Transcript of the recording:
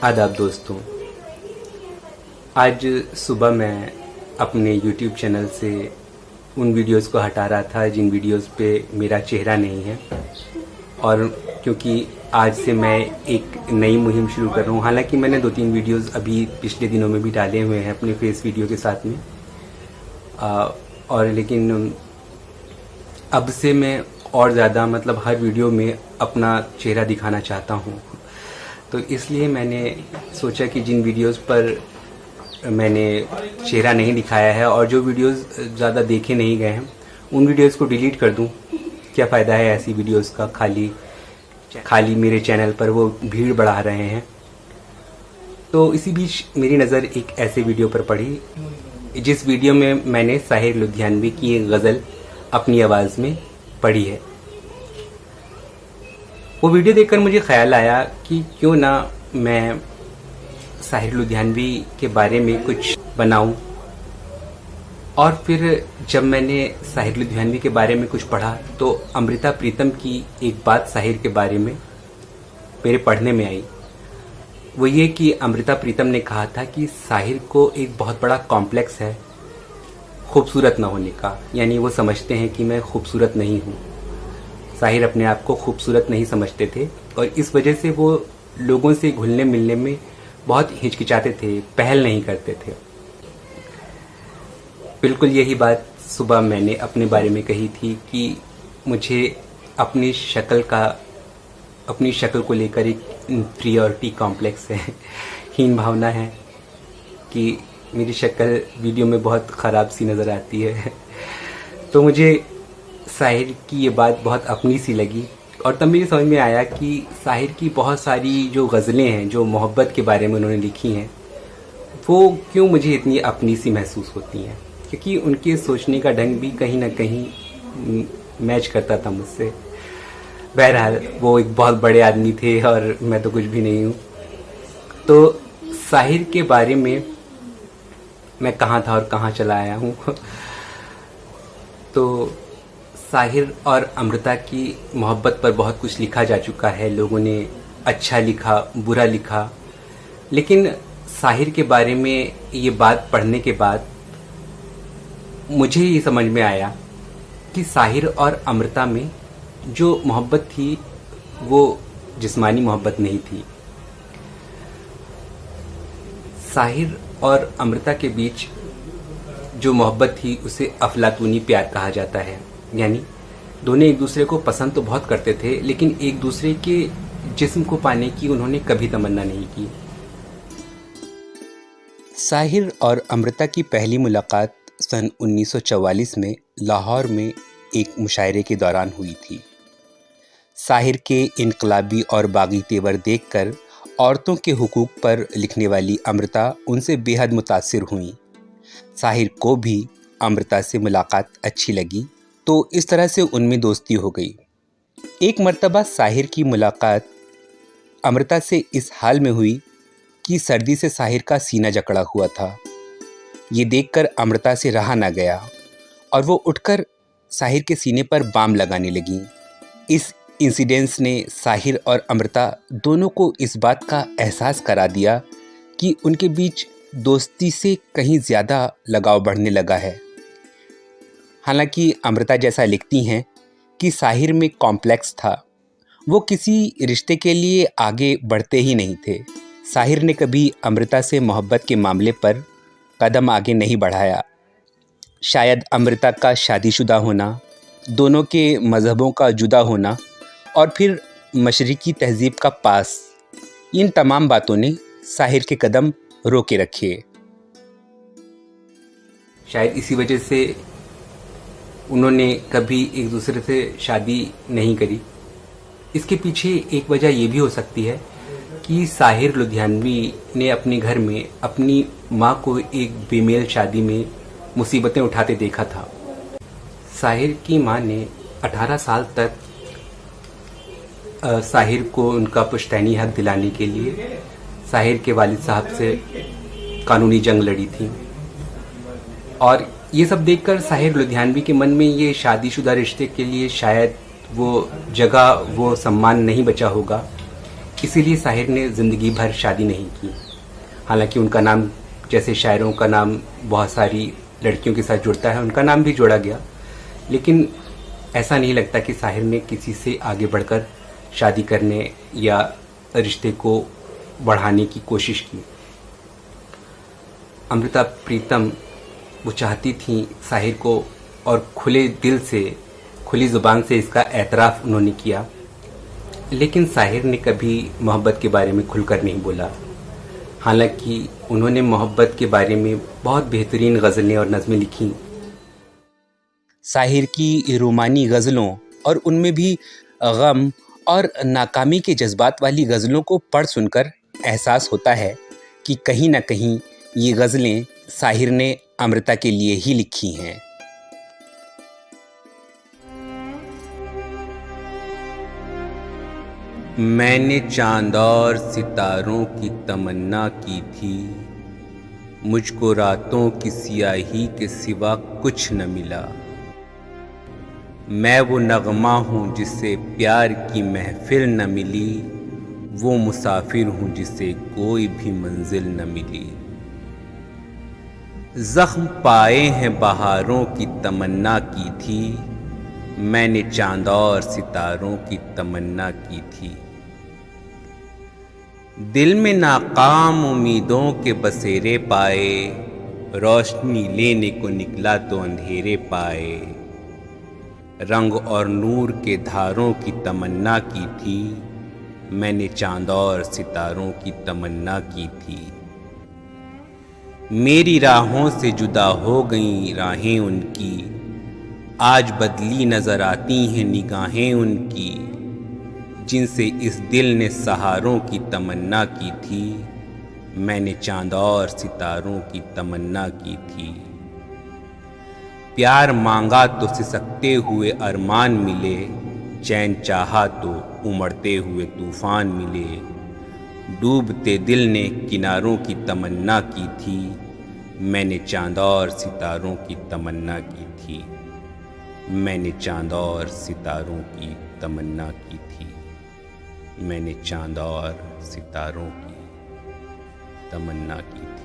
आदाब दोस्तों, आज सुबह मैं अपने YouTube चैनल से उन वीडियोस को हटा रहा था जिन वीडियोस पे मेरा चेहरा नहीं है। और क्योंकि आज से मैं एक नई मुहिम शुरू कर रहा हूँ, हालांकि मैंने 2-3 वीडियोस अभी पिछले दिनों में भी डाले हुए हैं अपने फेस वीडियो के साथ में, और लेकिन अब से मैं और ज़्यादा हर वीडियो में अपना चेहरा दिखाना चाहता हूँ। तो इसलिए मैंने सोचा कि जिन वीडियोस पर मैंने चेहरा नहीं दिखाया है और जो वीडियोस ज़्यादा देखे नहीं गए हैं उन वीडियोस को डिलीट कर दूं। क्या फ़ायदा है ऐसी वीडियोस का, खाली मेरे चैनल पर वो भीड़ बढ़ा रहे हैं। तो इसी बीच मेरी नज़र एक ऐसे वीडियो पर पड़ी जिस वीडियो में मैंने साहिर लुधियानवी की एक गज़ल अपनी आवाज़ में पढ़ी है। वो वीडियो देखकर मुझे ख्याल आया कि क्यों ना मैं साहिर लुधियानवी के बारे में कुछ बनाऊं। और फिर जब मैंने साहिर लुधियानवी के बारे में कुछ पढ़ा तो अमृता प्रीतम की एक बात साहिर के बारे में मेरे पढ़ने में आई। वो ये कि अमृता प्रीतम ने कहा था कि साहिर को एक बहुत बड़ा कॉम्प्लेक्स है खूबसूरत ना होने का, यानी वो समझते हैं कि मैं खूबसूरत नहीं हूँ। साहिर अपने आप को खूबसूरत नहीं समझते थे और इस वजह से वो लोगों से घुलने मिलने में बहुत हिचकिचाते थे, पहल नहीं करते थे। बिल्कुल यही बात सुबह मैंने अपने बारे में कही थी कि मुझे अपनी शक्ल को लेकर एक इन्फीरियरिटी कॉम्प्लेक्स है, हीन भावना है कि मेरी शक्ल वीडियो में बहुत ख़राब सी नज़र आती है। तो मुझे साहिर की ये बात बहुत अपनी सी लगी और तब मेरी समझ में आया कि साहिर की बहुत सारी जो गज़लें हैं जो मोहब्बत के बारे में उन्होंने लिखी हैं वो क्यों मुझे इतनी अपनी सी महसूस होती हैं, क्योंकि उनके सोचने का ढंग भी कहीं ना कहीं मैच करता था मुझसे। बहरहाल वो एक बहुत बड़े आदमी थे और मैं तो कुछ भी नहीं हूँ। तो साहिर के बारे में मैं कहाँ था और कहाँ चला आया हूँ। तो साहिर और अमृता की मोहब्बत पर बहुत कुछ लिखा जा चुका है, लोगों ने अच्छा लिखा, बुरा लिखा, लेकिन साहिर के बारे में ये बात पढ़ने के बाद मुझे ये समझ में आया कि साहिर और अमृता में जो मोहब्बत थी वो जिस्मानी मोहब्बत नहीं थी। साहिर और अमृता के बीच जो मोहब्बत थी उसे अफलातूनी प्यार कहा जाता है, यानी दोनों एक दूसरे को पसंद तो बहुत करते थे लेकिन एक दूसरे के जिस्म को पाने की उन्होंने कभी तमन्ना नहीं की। साहिर और अमृता की पहली मुलाकात सन 1944 में लाहौर में एक मुशायरे के दौरान हुई थी। साहिर के इनकलाबी और बागी तेवर देखकर औरतों के हुकूक पर लिखने वाली अमृता उनसे बेहद मुतासिर हुई। साहिर को भी अमृता से मुलाकात अच्छी लगी तो इस तरह से उनमें दोस्ती हो गई। एक मर्तबा साहिर की मुलाकात अमृता से इस हाल में हुई कि सर्दी से साहिर का सीना जकड़ा हुआ था। ये देखकर अमृता से रहा ना गया और वो उठकर साहिर के सीने पर बाम लगाने लगी। इस इंसिडेंस ने साहिर और अमृता दोनों को इस बात का एहसास करा दिया कि उनके बीच दोस्ती से कहीं ज़्यादा लगाव बढ़ने लगा है। हालांकि अमृता जैसा लिखती हैं कि साहिर में कॉम्प्लेक्स था, वो किसी रिश्ते के लिए आगे बढ़ते ही नहीं थे। साहिर ने कभी अमृता से मोहब्बत के मामले पर कदम आगे नहीं बढ़ाया। शायद अमृता का शादीशुदा होना, दोनों के मज़हबों का जुदा होना और फिर मशरिकी तहज़ीब का पास, इन तमाम बातों ने साहिर के कदम रोके रखे। शायद इसी वजह से उन्होंने कभी एक दूसरे से शादी नहीं करी। इसके पीछे एक वजह ये भी हो सकती है कि साहिर लुधियानवी ने अपने घर में अपनी माँ को एक बेमेल शादी में मुसीबतें उठाते देखा था। साहिर की माँ ने 18 साल तक साहिर को उनका पुश्तैनी हक दिलाने के लिए साहिर के वालिद साहब से कानूनी जंग लड़ी थी। और ये सब देखकर साहिर लुधियानवी के मन में ये शादीशुदा रिश्ते के लिए शायद वो जगह, वो सम्मान नहीं बचा होगा इसीलिए साहिर ने ज़िंदगी भर शादी नहीं की। हालांकि उनका नाम, जैसे शायरों का नाम बहुत सारी लड़कियों के साथ जुड़ता है, उनका नाम भी जोड़ा गया, लेकिन ऐसा नहीं लगता कि साहिर ने किसी से आगे बढ़कर शादी करने या रिश्ते को बढ़ाने की कोशिश की। अमृता प्रीतम वो चाहती थी साहिर को, और खुले दिल से, खुली ज़ुबान से इसका एतराफ़ उन्होंने किया, लेकिन साहिर ने कभी मोहब्बत के बारे में खुलकर नहीं बोला। हालांकि उन्होंने मोहब्बत के बारे में बहुत बेहतरीन गज़लें और नज़में लिखीं। साहिर की रोमानी गज़लों और उनमें भी गम और नाकामी के जज्बात वाली गज़लों को पढ़ सुनकर एहसास होता है कि कहीं ना कहीं ये गज़लें साहिर ने अमृता के लिए ही लिखी हैं। मैंने चांद और सितारों की तमन्ना की थी, मुझको रातों की सियाही के सिवा कुछ न मिला। मैं वो नगमा हूँ जिसे प्यार की महफिल न मिली, वो मुसाफिर हूँ जिसे कोई भी मंजिल न मिली। जख्म पाए हैं बहारों की तमन्ना की थी, मैंने चांद और सितारों की तमन्ना की थी। दिल में नाकाम उम्मीदों के बसेरे पाए, रोशनी लेने को निकला तो अंधेरे पाए। रंग और नूर के धारों की तमन्ना की थी, मैंने चांद और सितारों की तमन्ना की थी। मेरी राहों से जुदा हो गई राहें उनकी, आज बदली नजर आती हैं निगाहें उनकी। जिनसे इस दिल ने सहारों की तमन्ना की थी, मैंने चांद और सितारों की तमन्ना की थी। प्यार मांगा तो सिसकते हुए अरमान मिले, चैन चाहा तो उमड़ते हुए तूफान मिले। डूबते दिल ने किनारों की तमन्ना की थी, मैंने चांद और सितारों की तमन्ना की थी। मैंने चांद और सितारों की तमन्ना की थी। मैंने चांद और सितारों की तमन्ना की थी।